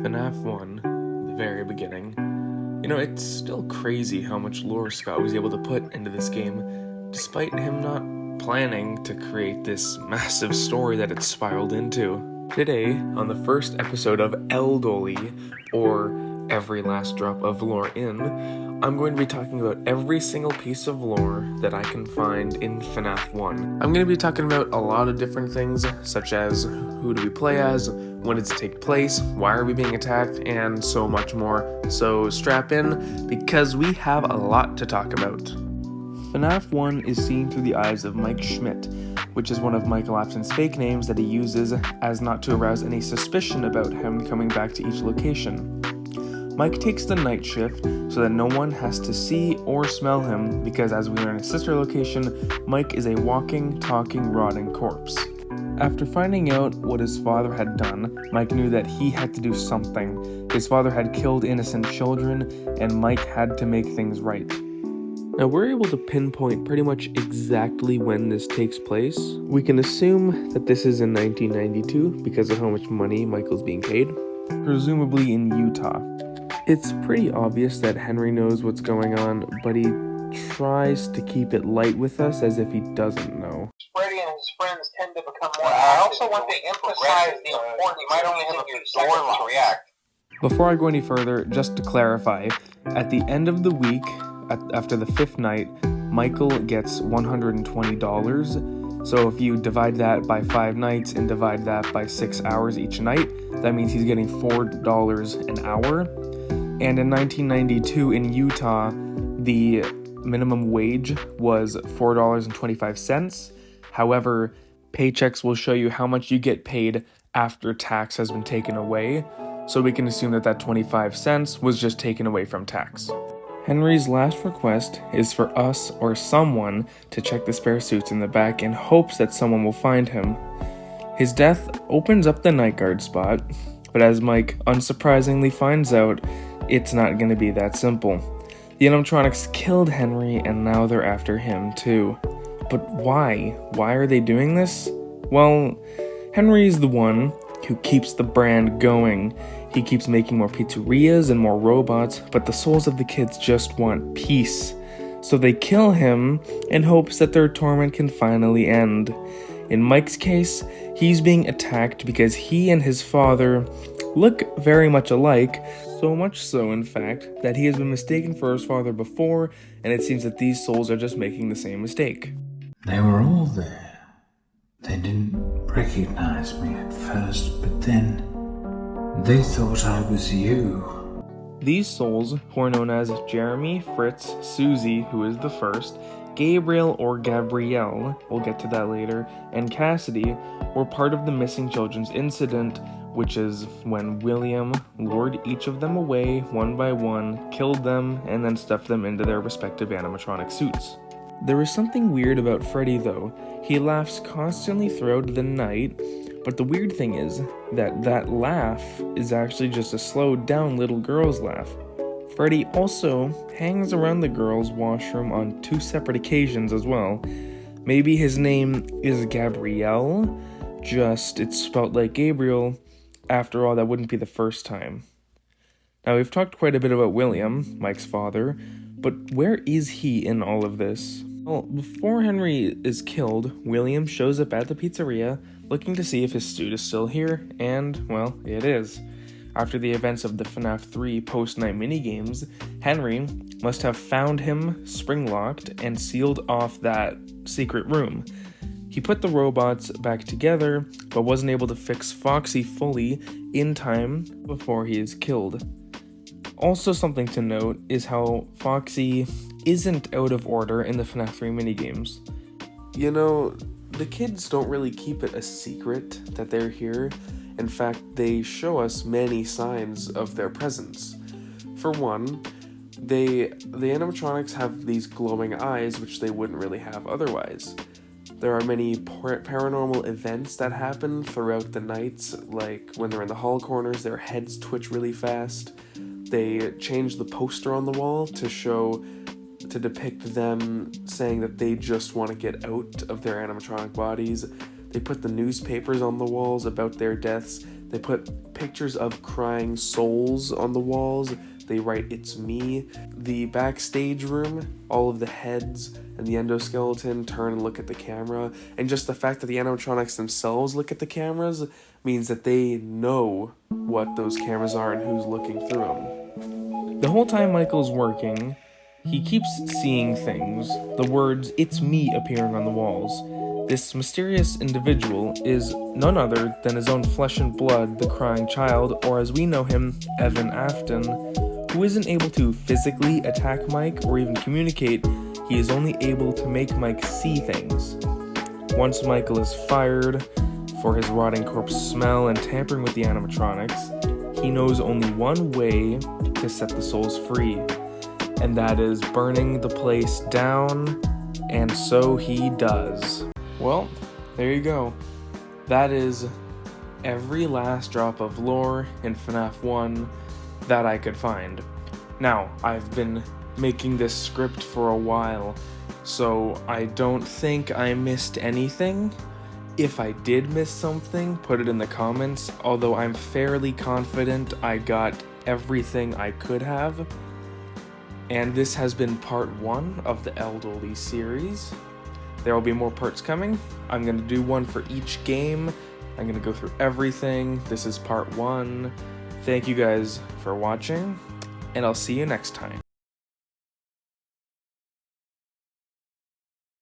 FNaF 1, the very beginning. You know, it's still crazy how much lore Scott was able to put into this game, despite him not planning to create this massive story that it spiraled into. Today, on the first episode of Eldoli, or Every Last Drop of Lore In, I'm going to be talking about every single piece of lore that I can find in FNaF 1. I'm going to be talking about a lot of different things, such as who do we play as, when does it take place, why are we being attacked, and so much more. So strap in, because we have a lot to talk about. FNaF 1 is seen through the eyes of Mike Schmidt, which is one of Michael Afton's fake names that he uses as not to arouse any suspicion about him coming back to each location. Mike takes the night shift so that no one has to see or smell him because, as we learn in his sister location, Mike is a walking, talking, rotting corpse. After finding out what his father had done, Mike knew that he had to do something. His father had killed innocent children, and Mike had to make things right. Now, we're able to pinpoint pretty much exactly when this takes place. We can assume that this is in 1992 because of how much money Michael's being paid, presumably in Utah. It's pretty obvious that Henry knows what's going on, but he tries to keep it light with us as if he doesn't know. Freddy and his friends tend to become more I also want to emphasize the importance you might only have a few seconds to react. Before I go any further, just to clarify, at the end of the week, after the 5th night, Michael gets $120. So if you divide that by 5 nights and divide that by 6 hours each night, that means he's getting $4 an hour. And in 1992 in Utah, the minimum wage was $4.25. However, paychecks will show you how much you get paid after tax has been taken away. So we can assume that that 25 cents was just taken away from tax. Henry's last request is for us or someone to check the spare suits in the back in hopes that someone will find him. His death opens up the night guard spot, but as Mike unsurprisingly finds out, it's not going to be that simple. The animatronics killed Henry and now they're after him too. But why? Why are they doing this? Well, Henry's the one who keeps the brand going. He keeps making more pizzerias and more robots, but the souls of the kids just want peace. So they kill him in hopes that their torment can finally end. In Mike's case, he's being attacked because he and his father look very much alike, so much so, in fact, that he has been mistaken for his father before, and it seems that these souls are just making the same mistake. They were all there. They didn't recognize me at first, but then they thought I was you. These souls, who are known as Jeremy, Fritz, Susie, who is the first, Gabriel or Gabrielle, we'll get to that later, and Cassidy, were part of the missing children's incident, which is when William lured each of them away one by one, killed them, and then stuffed them into their respective animatronic suits. There is something weird about Freddy though. He laughs constantly throughout the night, but the weird thing is that that laugh is actually just a slowed down little girl's laugh. Freddy also hangs around the girls' washroom on 2 separate occasions as well. Maybe his name is Gabrielle, just it's spelled like Gabriel. After all, that wouldn't be the first time. Now, we've talked quite a bit about William, Mike's father, but where is he in all of this? Well, before Henry is killed, William shows up at the pizzeria looking to see if his suit is still here, and, well, it is. After the events of the FNaF 3 post-night minigames, Henry must have found him spring-locked and sealed off that secret room. He put the robots back together, but wasn't able to fix Foxy fully in time before he is killed. Also something to note is how Foxy isn't out of order in the FNaF 3 minigames. You know, the kids don't really keep it a secret that they're here. In fact, they show us many signs of their presence. For one, the animatronics have these glowing eyes, which they wouldn't really have otherwise. There are many paranormal events that happen throughout the nights, like when they're in the hall corners, their heads twitch really fast. They change the poster on the wall to depict them saying that they just want to get out of their animatronic bodies. They put the newspapers on the walls about their deaths. They put pictures of crying souls on the walls. They write, "It's me." The backstage room, all of the heads and the endoskeleton turn and look at the camera. And just the fact that the animatronics themselves look at the cameras means that they know what those cameras are and who's looking through them. The whole time Michael's working, he keeps seeing things. The words, "It's me," appearing on the walls. This mysterious individual is none other than his own flesh and blood, the crying child, or as we know him, Evan Afton, who isn't able to physically attack Mike or even communicate. He is only able to make Mike see things. Once Michael is fired for his rotting corpse smell and tampering with the animatronics, he knows only one way to set the souls free, and that is burning the place down, and so he does. Well, there you go. That is every last drop of lore in FNaF 1 that I could find. Now, I've been making this script for a while, so I don't think I missed anything. If I did miss something, put it in the comments, although I'm fairly confident I got everything I could have. And this has been part 1 of the Elderly series. There will be more parts coming. I'm going to do one for each game. I'm going to go through everything. This is part 1. Thank you guys for watching, and I'll see you next time.